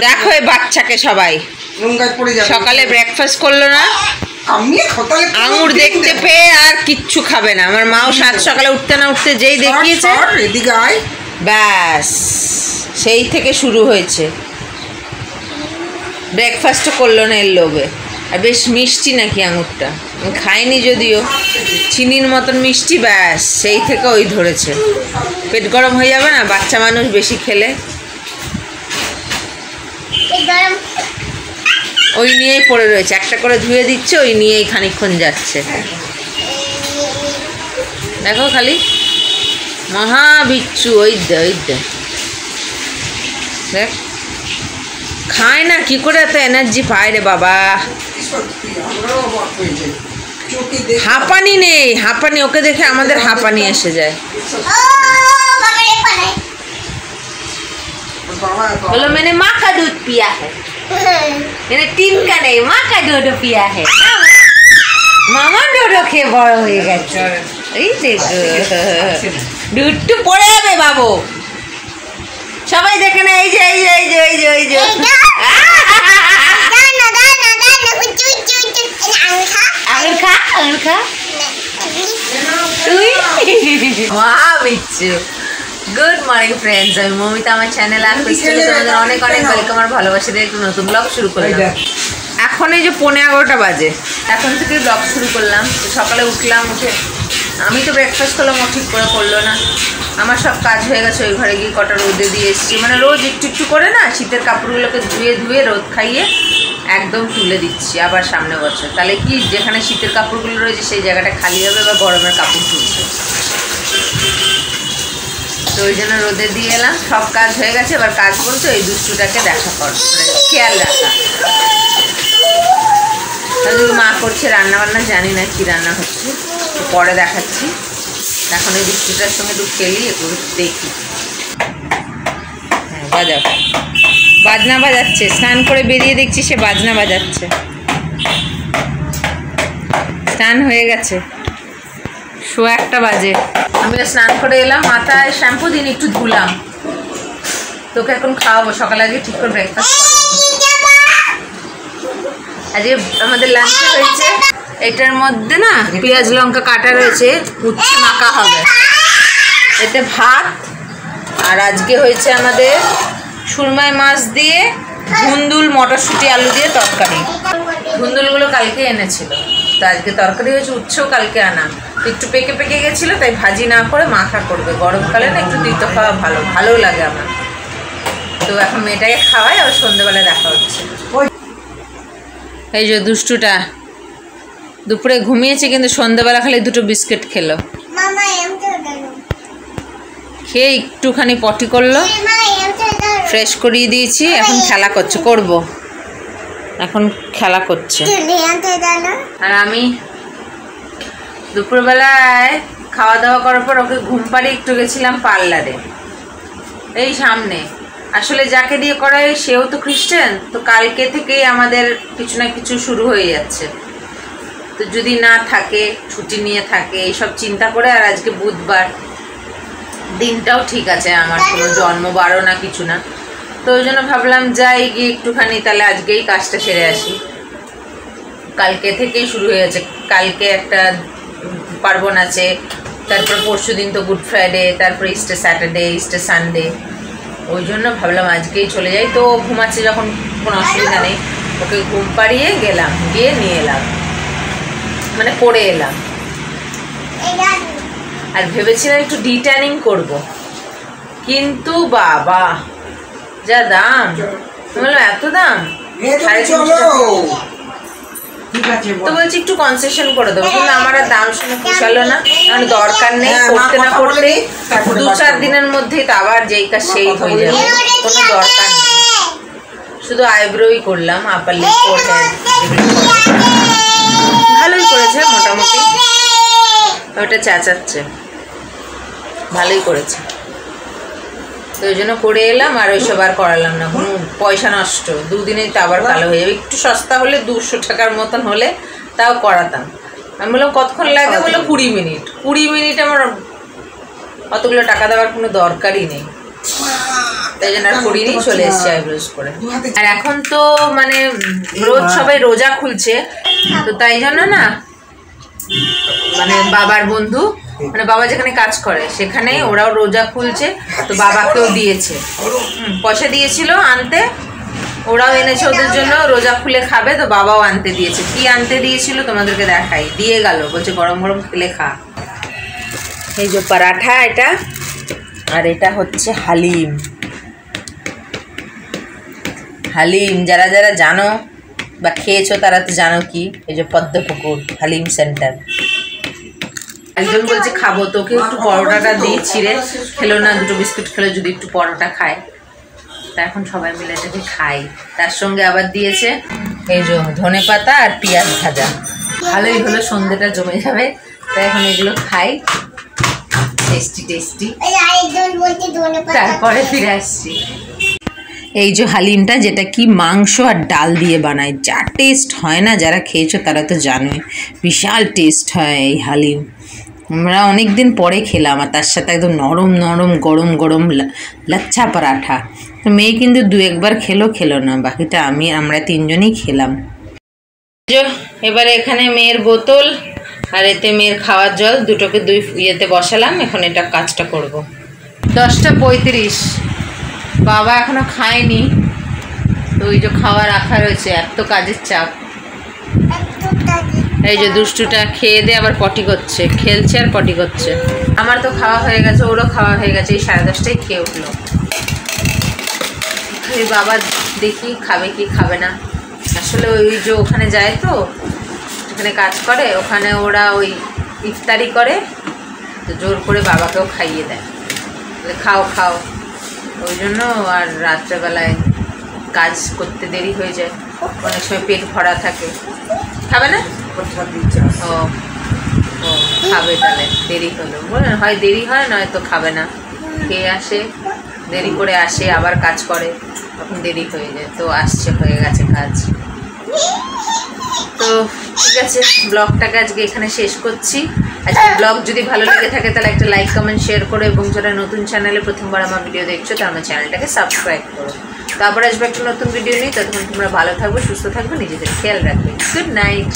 দেখো এই বাচ্চাকে সবাই সকালে ব্রেকফাস্ট করলো না, আঙুর দেখতে পেয়ে আর কিচ্ছু খাবে না। আমার মাও সাত সকালে উঠতে না উঠতে যেই দেখিয়েছে ব্যাস সেই থেকে শুরু হয়েছে। ব্রেকফাস্টও করলো না এর লোভে। আর বেশ মিষ্টি নাকি আঙুরটা, আমি খাইনি যদিও, চিনির মতন মিষ্টি, ব্যাস সেই থেকে ওই ধরেছে। পেট গরম হয়ে যাবে না বাচ্চা মানুষ বেশি খেলে, ওই নিয়েই পড়ে রয়েছে। একটা করে ধুয়ে দিচ্ছে, ওই নিয়েই খানিকক্ষণ যাচ্ছে। দেখো খালি মহা বিচ্ছু, ওই দে দেখ খায় না কি করে এত এনার্জি পায় রে বাবা। হাঁপানি নেই, হাঁপানি ওকে দেখে আমাদের হাঁপানি এসে যায়। बोलो मैंने माँ का दूध पिया है, मैंने टीन का नहीं माँ का दूध पिया है। मामा डोडो খেয়ে বড় হয়ে গেছে। এই দেখো দুধটু পড়ে যাবে বাবু, সবাই দেখে না। এই যে এই যে এই যে এই যে এই যে আঙুর খা আঙুর খা তুই মা বিচ্ছু। গুড মর্নিং ফ্রেন্ডস, আমি মমিতা, আমার চ্যানেল আর তোমাদের অনেক অনেক ওয়েলকাম আর ভালোবাসা দিয়ে একটু নতুন ব্লগ শুরু করলাম। এখন এই যে 11:15 বাজে, এখন থেকে ব্লগ শুরু করলাম। সকালে উঠলাম, উঠে আমি তো ব্রেকফাস্ট করলাম, ও ঠিক করে করলো না। আমার সব কাজ হয়ে গেছে, ওই ঘরে গিয়ে কটা রোদে দিয়ে এসেছি। মানে রোজ একটু একটু করে না শীতের কাপড়গুলোকে ধুয়ে ধুয়ে রোদ খাইয়ে একদম তুলে দিচ্ছি আবার সামনে বছর। তাহলে কি যেখানে শীতের কাপড়গুলো রয়েছে সেই জায়গাটা খালি হবে বা গরমের কাপড় তুলছে। তো ওই জন্য রোদে দিয়ে এলাম, সব কাজ হয়ে গেছে। এবার কাজ বলতে ওই দুষ্টুটাকে দেখা কর, খেয়াল রাখা। মা করছে রান্নাবান্না, জানি না কি রান্না হচ্ছে, পরে দেখাচ্ছি। এখন ওই দুষ্টুটার সঙ্গে একটু খেলি, একটু দেখি। হ্যাঁ বাজাও, বাজনা বাজাচ্ছে। স্নান করে বেরিয়ে দেখছি সে বাজনা বাজাচ্ছে। স্নান হয়ে গেছে, 1:15 বাজে। আমি স্নান করে এলাম, মাথায় শ্যাম্পু দিন একটু ধুলাম। তোকে এখন খাওয়াবো, সকালে আগে ঠিক করে ব্রেকফাস্ট করে। আজকে আমাদের লাঞ্চে হয়েছে, এটার মধ্যে না পেঁয়াজ লঙ্কা কাটা রয়েছে, উচ্ছে মাখা হবে, এতে ভাত। আর আজকে হয়েছে আমাদের সুরমাই মাছ দিয়ে ধুন্দুল মটরশুঁটি আলু দিয়ে তরকারি। ধুন্দুলগুলো কালকে এনেছিল, তো আজকে তরকারি হয়েছে। উচ্ছেও কালকে আনা, একটু পেকে পেকে গেছিলো, তাই ভাজি না করে মাখা করবে। গরমকালে না একটু তিতো খাওয়া ভালো, ভালোও লাগে আমার। তো এখন মেয়েটাকে খাওয়াই, আর সন্ধ্যেবেলায় দেখা হচ্ছে। এই যে দুষ্টুটা দুপুরে ঘুমিয়েছে, কিন্তু সন্ধ্যেবেলা খালি 2টো বিস্কিট খেলো, খেয়ে একটুখানি পটি করলো, ফ্রেশ করিয়ে দিয়েছি। এখন খেলা করছে, করবো এখন খেলা করছে। আর আমি দুপুরবেলায় খাওয়া দাওয়া করার পর ওকে ঘুম পাড়িয়ে একটু গেছিলাম পার্লারে, এই সামনে। আসলে যাকে দিয়ে করায় সেও তো খ্রিস্টান, তো কালকে থেকেই আমাদের কিছু না কিছু শুরু হয়ে যাচ্ছে। তো যদি না থাকে, ছুটি নিয়ে থাকে, এইসব চিন্তা করে। আর আজকে বুধবার, দিনটাও ঠিক আছে, আমার কোনো জন্মবারও না কিছু না। তো ওই জন্য ভাবলাম যাই গিয়ে একটুখানি তাহলে আজকেই কাজটা সেরে আসি। কালকে থেকেই শুরু হয়ে গেছে, কালকে একটা পার্বণ আছে, তারপর পরশু দিন তো গুড ফ্রাইডে, তারপর ইস্টার স্যাটারডে, ইস্টার সানডে। ওই জন্য ভাবলাম আজকেই চলে যাই। তো ঘুমাচ্ছে যখন কোনো অসুবিধা নেই, ওকে ঘুম পাড়িয়ে গেলাম, গিয়ে নিয়ে এলাম, মানে করে এলাম। আর ভেবেছিলাম একটু ডিট্যানিং করব, কিন্তু বাবা যা দাম, বললাম এত দাম, তো বলছি একটু কনসেশন করে দেবো, কিন্তু আমার আর দাম শুনে পোষালো না। কারণ দরকার নেই, করতে না করতে 2-4 দিনের মধ্যেই তো আবার যেই কাজ সেই হয়ে যাবে, কোনো দরকার নেই। শুধু আইব্রোই করলাম, আপার লিপ করে ভালোই করেছে মোটামুটি। ওটা চেঁচাচ্ছে, ভালোই করেছে। তো ওই জন্য করে এলাম, আর ওইসব আর করালাম না, কোনো পয়সা নষ্ট। 2 দিনেই তো আবার ভালো হয়ে যাবে। একটু সস্তা হলে 200 টাকার মতন হলে তাও করাতাম। আমি বললাম কতক্ষণ লাগে, বললো 20 মিনিট। 20 মিনিট আমার অতগুলো টাকা দেওয়ার কোনো দরকারই নেই। তাই জন্য আর করিনি, চলে এসেছি আইব্রোজ করে। আর এখন তো মানে রোজ সবাই রোজা খুলছে, তো তাই জন্য না মানে বাবার বন্ধু মানে বাবা যেখানে কাজ করে সেখানে ওরাও রোজা খুলছে, তো বাবাকেও দিয়েছে, পয়সা দিয়েছিল আনতে, ওরাও এনেছে ওদের জন্য, রোজা খুলে খাবে, তো বাবাও আনতে দিয়েছে। কি আনতে দিয়েছিল তোমাদেরকে দেখাই, দিয়ে গেল, বলছে গরম গরম খেলে খা। এই যে পরাঠা এটা, আর এটা হচ্ছে হালিম। হালিম যারা যারা জানো বা খেয়েছো তারা তো জানো কি, এই যে পদ্মপুকুর হালিম সেন্টার। একজন বলছে খাবো, তোকে একটু পরোটাটা দিই ছিঁড়ে, খেলো না, দুটো বিস্কুট খেলো, যদি একটু পরোটা খায়। তা এখন সবাই মিলে এটাকে খাই। তার সঙ্গে আবার দিয়েছে এই যে ধনেপাতা আর পেঁয়াজ ভাজা। ভালোই হলো, সন্ধ্যেটা জমে যাবে, তাই এখন এগুলো খাই, টেস্টি টেস্টি। তারপরে ফিরে আসছি। এই যে হালিমটা, যেটা কি মাংস আর ডাল দিয়ে বানায়, যা টেস্ট হয় না, যারা খেয়েছো তারা তো জানোই, বিশাল টেস্ট হয় এই হালিম। আমরা অনেক দিন পরে খেলাম, আর তার সাথে একদম নরম নরম গরম গরম লাচ্ছা পরাঠা। তো মেয়ে কিন্তু দু একবার খেলো না, বাকিটা আমরা তিনজনই খেলাম। এবারে এখানে মেয়ের বোতল আর এতে মেয়ের খাওয়ার জল, দুটোকে দুই ইয়েতে বসালাম, এখন এটা কাজটা করব। 10:35, বাবা এখনো খায়নি, তো ওই যে খাওয়া রাখা রয়েছে, এত কাজের চাপ। এই যে দুষ্টুটা খেয়ে দিয়ে আবার পটি করছে, খেলছে আর পটি করছে। আমার তো খাওয়া হয়ে গেছে, ওরও খাওয়া হয়ে গেছে, এই 10:30টায় খেয়ে উঠলো। খালি বাবা দেখি খাবে কি খাবে না। আসলে ওই যে ওখানে যায়, তো ওখানে কাজ করে, ওখানে ওরা ওই ইফতারি করে, তো জোর করে বাবাকেও খাইয়ে দেয়, খাও খাও, ওই জন্য আর রাত্রেবেলায় কাজ করতে দেরি হয়ে যায়, অনেক সময় পেট ভরা থাকে। খাবে না? ও ও খাবে, তাহলে দেরি হলো, হয় দেরি হয়, নয়তো খাবে না। খেয়ে আসে, দেরি করে আসে, আবার কাজ করে, তখন দেরি হয়ে যায়। তো আসছে, হয়ে গেছে কাজ। তো ঠিক আছে, ব্লগটাকে আজকে এখানে শেষ করছি। আজকে ব্লগ যদি ভালো লেগে থাকে তাহলে একটা লাইক কমেন্ট শেয়ার করো, এবং যারা নতুন চ্যানেলে প্রথমবার আমার ভিডিও দেখছো তারা আমার চ্যানেলটাকে সাবস্ক্রাইব করো। তারপর আসবে একটা নতুন ভিডিও নিয়ে, ততক্ষণ তোমরা ভালো থাকবে, সুস্থ থাকবে, নিজেদের খেয়াল রাখবে। Good night.